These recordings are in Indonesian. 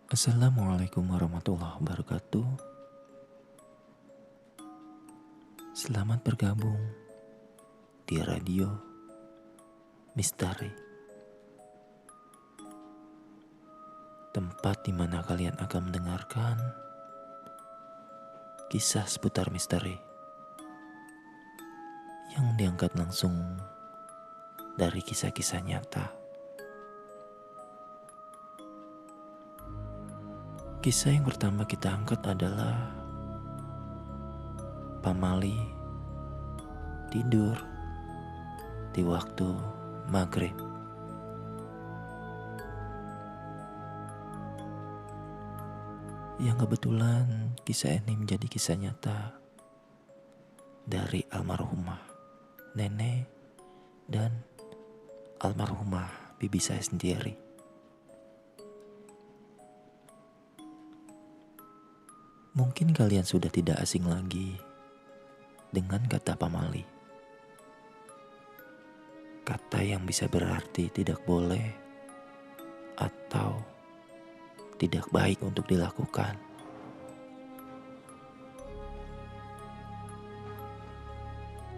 Assalamualaikum warahmatullahi wabarakatuh. Selamat bergabung di Radio Misteri, tempat di mana kalian akan mendengarkan kisah seputar misteri yang diangkat langsung dari kisah-kisah nyata. Kisah yang pertama kita angkat adalah pamali tidur di waktu maghrib. Yang kebetulan kisah ini menjadi kisah nyata dari almarhumah nenek dan almarhumah bibi saya sendiri. Mungkin kalian sudah tidak asing lagi dengan kata pamali. Kata yang bisa berarti tidak boleh atau tidak baik untuk dilakukan.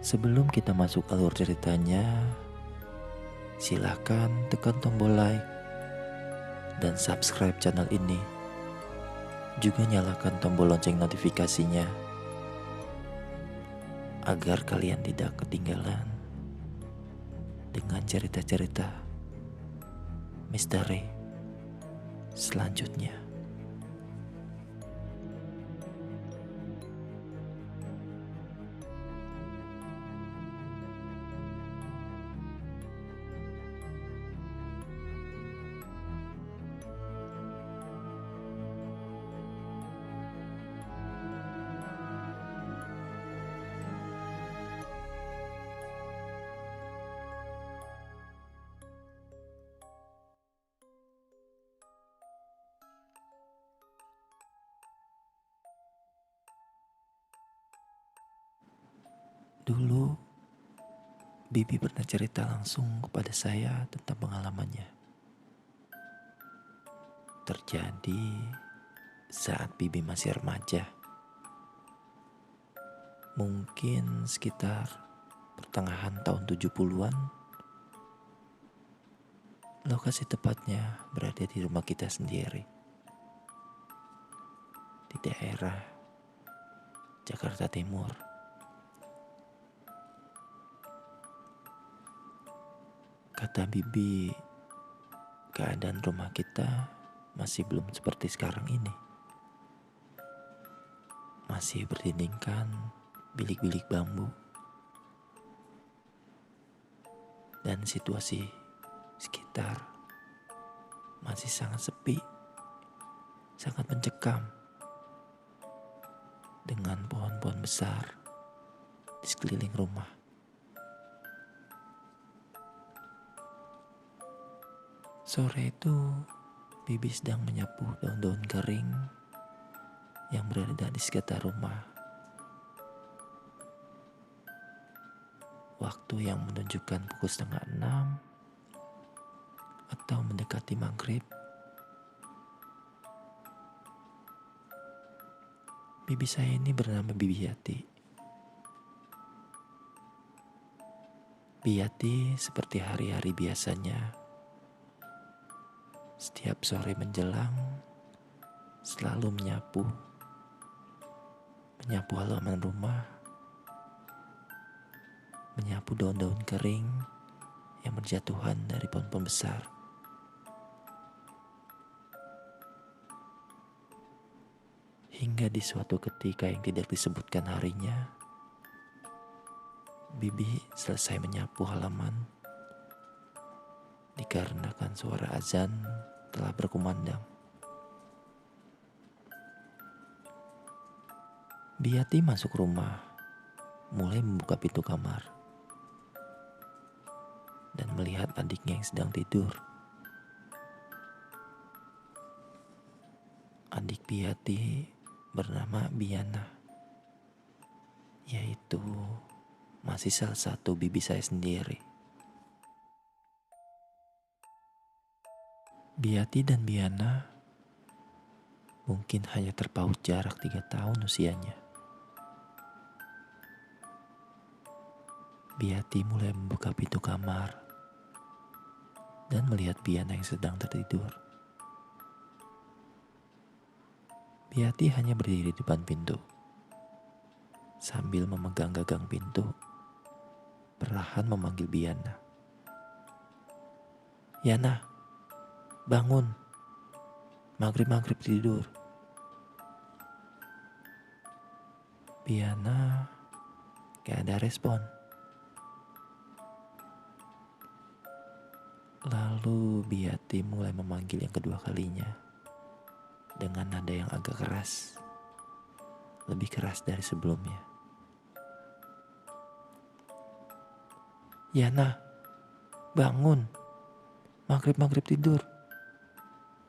Sebelum kita masuk alur ceritanya, silakan tekan tombol like dan subscribe channel ini. Juga nyalakan tombol lonceng notifikasinya agar kalian tidak ketinggalan dengan cerita-cerita misteri selanjutnya. Dulu, Bibi pernah cerita langsung kepada saya tentang pengalamannya. Terjadi saat Bibi masih remaja. Mungkin sekitar pertengahan tahun 70-an. Lokasi tepatnya berada di rumah kita sendiri. Di daerah Jakarta Timur. Kata Bibi, keadaan rumah kita masih belum seperti sekarang ini. Masih berdindingkan bilik-bilik bambu. Dan situasi sekitar masih sangat sepi, sangat mencekam. Dengan pohon-pohon besar di sekeliling rumah. Sore itu, Bibi sedang menyapu daun-daun kering yang berada di sekitar rumah. Waktu yang menunjukkan pukul 5:30 atau mendekati maghrib. Bibi saya ini bernama Bibi Yati. Biyati seperti hari-hari biasanya. Setiap sore menjelang, selalu menyapu halaman rumah, menyapu daun-daun kering yang berjatuhan dari pohon-pohon besar. Hingga di suatu ketika yang tidak disebutkan harinya, Bibi selesai menyapu halaman dikarenakan suara azan telah berkumandang. Biyati masuk rumah, mulai membuka pintu kamar dan melihat adiknya yang sedang tidur. Adik Biyati bernama Biana, yaitu masih salah satu bibi saya sendiri. Biyati dan Biana Mungkin hanya terpaut jarak 3 tahun usianya. Biati mulai membuka pintu kamar dan melihat Biana yang sedang tertidur. Biati hanya berdiri di depan pintu, sambil memegang gagang pintu, perlahan memanggil Biana. "Yana, bangun, maghrib-maghrib tidur." Biana gak ada respon. Lalu Biati mulai memanggil yang kedua kalinya dengan nada yang agak keras, lebih keras dari sebelumnya. "Yana, bangun, maghrib-maghrib tidur.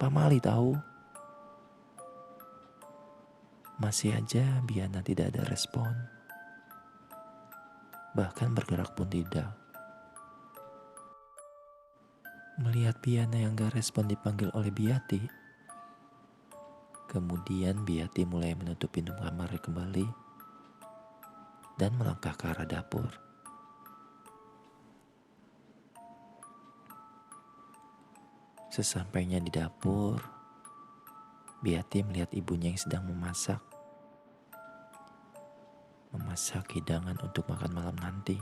Pamali tahu." Masih aja Biana tidak ada respon, bahkan bergerak pun tidak. Melihat Biana yang gak respon dipanggil oleh Biati, kemudian Biati mulai menutup pintu kamar kembali dan melangkah ke arah dapur. Sesampainya di dapur, Biati melihat ibunya yang sedang memasak hidangan untuk makan malam nanti.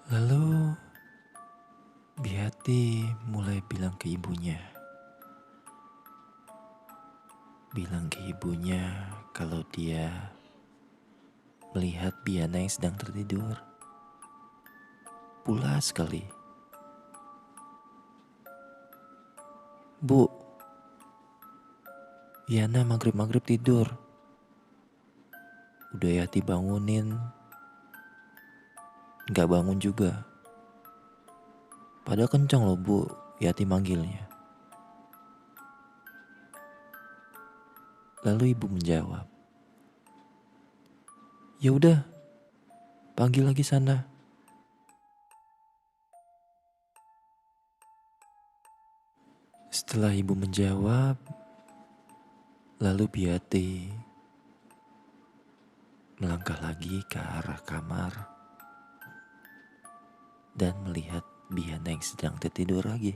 Lalu Biati mulai bilang ke ibunya kalau dia melihat Biana yang sedang tertidur. Pulas sekali. "Bu, Biana maghrib-maghrib tidur. Udah Yati bangunin, gak bangun juga. Padahal kencang loh Bu, Yati manggilnya." Lalu ibu menjawab, "Ya udah, panggil lagi sana." Setelah ibu menjawab, lalu Biati melangkah lagi ke arah kamar dan melihat Biana yang sedang tertidur lagi.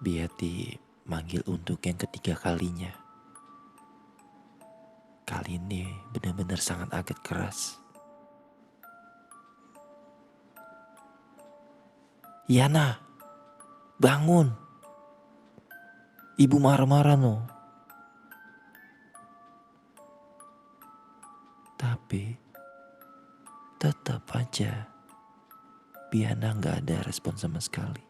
Biati manggil untuk yang ketiga kalinya. Kali ini benar-benar sangat agak keras. "Yana, bangun. Ibu marah-marah no." Tapi tetap aja Biana gak ada respon sama sekali.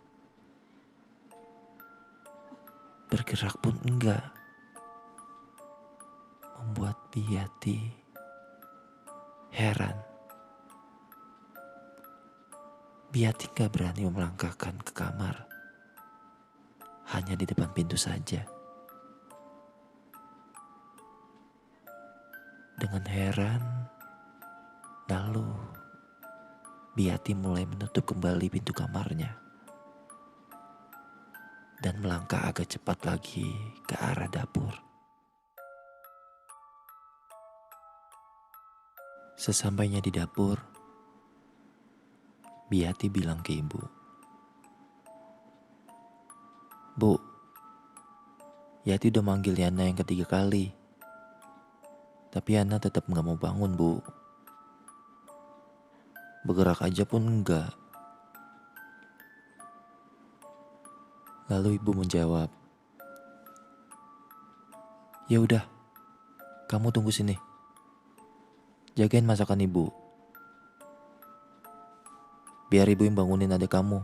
Bergerak pun enggak. Membuat Biati heran. Biati gak berani melangkahkan ke kamar. Hanya di depan pintu saja. Dengan heran, lalu Biati mulai menutup kembali pintu kamarnya dan melangkah agak cepat lagi ke arah dapur. Sesampainya di dapur, Biati bilang ke ibu, "Bu, Yati udah manggil Yana yang ketiga kali. Tapi Yana tetap gak mau bangun, Bu. Bergerak aja pun enggak." Lalu ibu menjawab, "Ya udah, kamu tunggu sini. Jagain masakan ibu. Biar ibu yang bangunin adik kamu."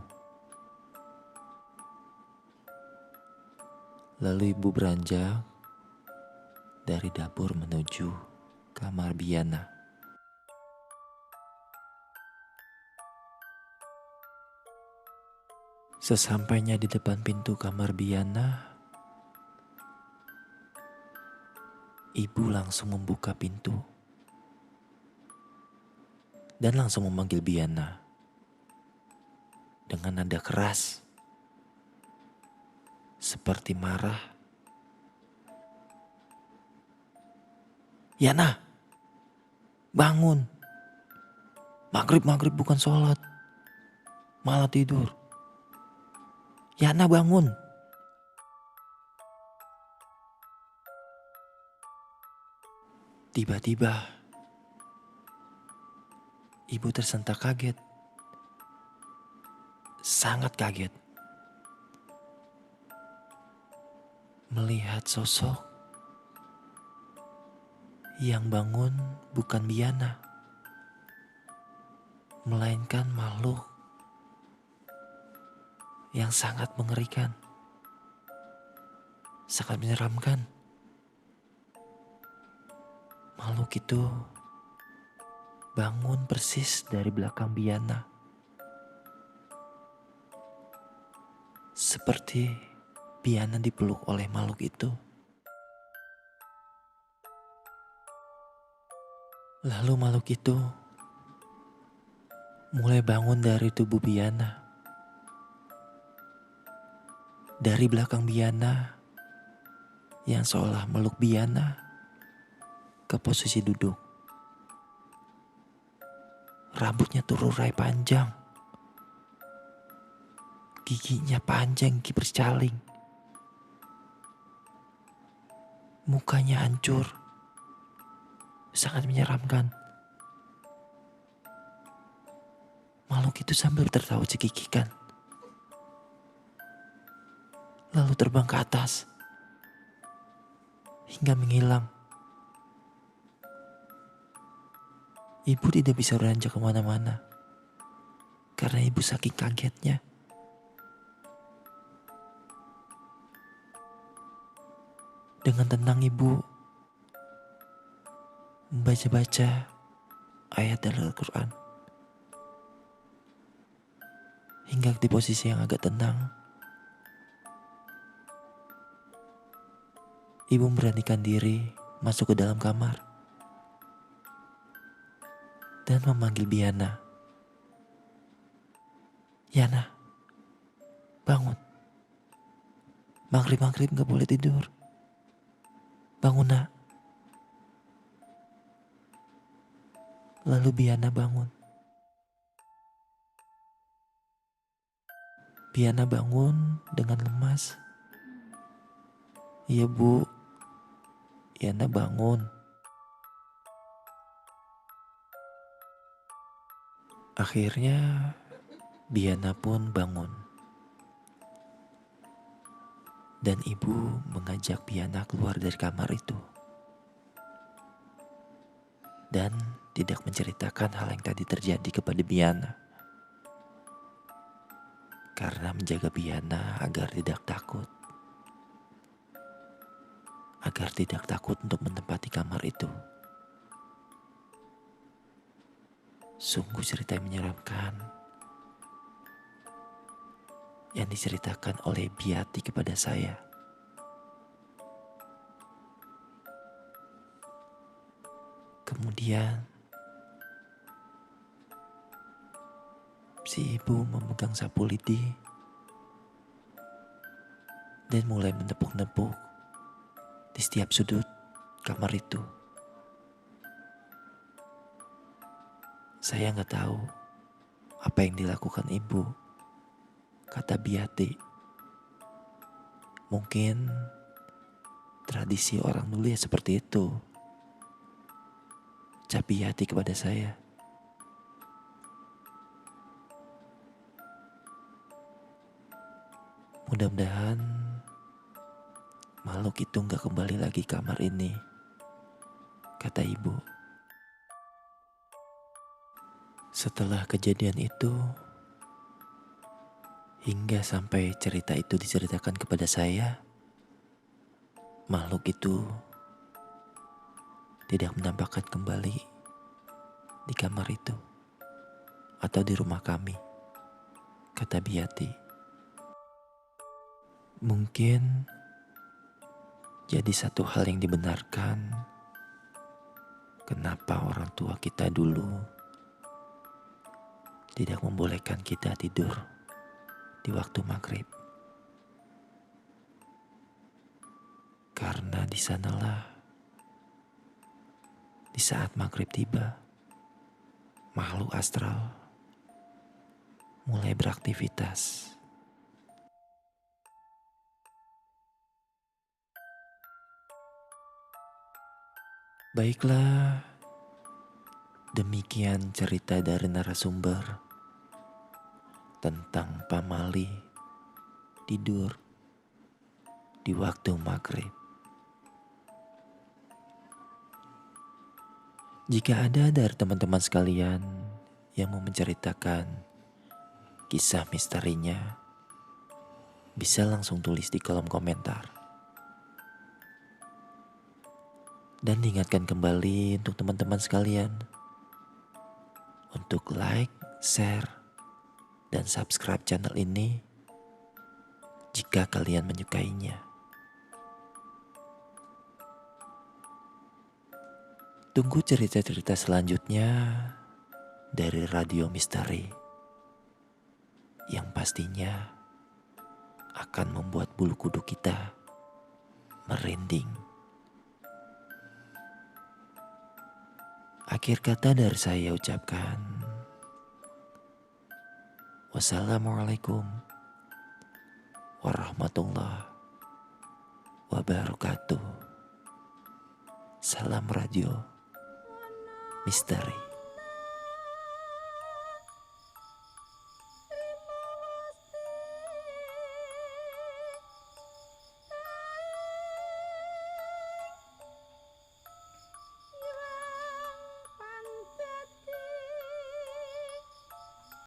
Lalu ibu beranjak dari dapur menuju kamar Biana. Sesampainya di depan pintu kamar Biana, ibu langsung membuka pintu dan langsung memanggil Biana dengan nada keras, seperti marah. "Yana, bangun. Maghrib bukan sholat, malah tidur. Yana, bangun." Tiba-tiba, ibu tersentak kaget. Sangat kaget. Melihat sosok yang bangun bukan Biana, melainkan makhluk yang sangat mengerikan, sangat menyeramkan. Makhluk itu bangun persis dari belakang Biana, seperti Biana dipeluk oleh makhluk itu. Lalu makhluk itu mulai bangun dari tubuh Biana. Dari belakang Biana yang seolah meluk Biana ke posisi duduk. Rambutnya terurai panjang. Giginya panjang, gigi bercaling. Mukanya hancur. Sangat menyeramkan. Makhluk itu sambil tertawa cekikikan. Lalu terbang ke atas. Hingga menghilang. Ibu tidak bisa beranjak kemana-mana. Karena ibu saking kagetnya. Dengan tenang ibu membaca-baca ayat dari Al-Quran. Hingga di posisi yang agak tenang, ibu memberanikan diri masuk ke dalam kamar dan memanggil Biana. "Yana, bangun. Maghrib gak boleh tidur. Bangun, nak." Lalu Biana bangun. Biana bangun dengan lemas. "Iya, Bu. Yana bangun." Akhirnya Biana pun bangun. Dan ibu mengajak Biana keluar dari kamar itu. Dan tidak menceritakan hal yang tadi terjadi kepada Biana. Karena menjaga Biana agar tidak takut. Agar tidak takut untuk menempati kamar itu. Sungguh cerita yang menyeramkan yang diceritakan oleh Biati kepada saya. Kemudian si ibu memegang sapu lidi dan mulai menepuk-nepuk di setiap sudut kamar itu. Saya nggak tahu apa yang dilakukan ibu, kata Biati. Mungkin tradisi orang dulu ya seperti itu. Ucap Biati kepada saya. Mudah-mudahan makhluk itu nggak kembali lagi kamar ini, kata ibu. Setelah kejadian itu, hingga sampai cerita itu diceritakan kepada saya, makhluk itu tidak menampakkan kembali di kamar itu atau di rumah kami, kata Biati. Mungkin jadi satu hal yang dibenarkan kenapa orang tua kita dulu tidak membolehkan kita tidur di waktu maghrib. Karena di sanalah, di saat maghrib tiba, makhluk astral mulai beraktivitas. Baiklah, demikian cerita dari narasumber tentang pamali tidur di waktu maghrib. Jika ada dari teman-teman sekalian yang mau menceritakan kisah misterinya, bisa langsung tulis di kolom komentar. Dan diingatkan kembali untuk teman-teman sekalian untuk like, share, dan subscribe channel ini jika kalian menyukainya. Tunggu cerita-cerita selanjutnya dari Radio Misteri yang pastinya akan membuat bulu kuduk kita merinding. Akhir kata dari saya ucapkan wassalamualaikum warahmatullahi wabarakatuh. Salam Radio Misteri.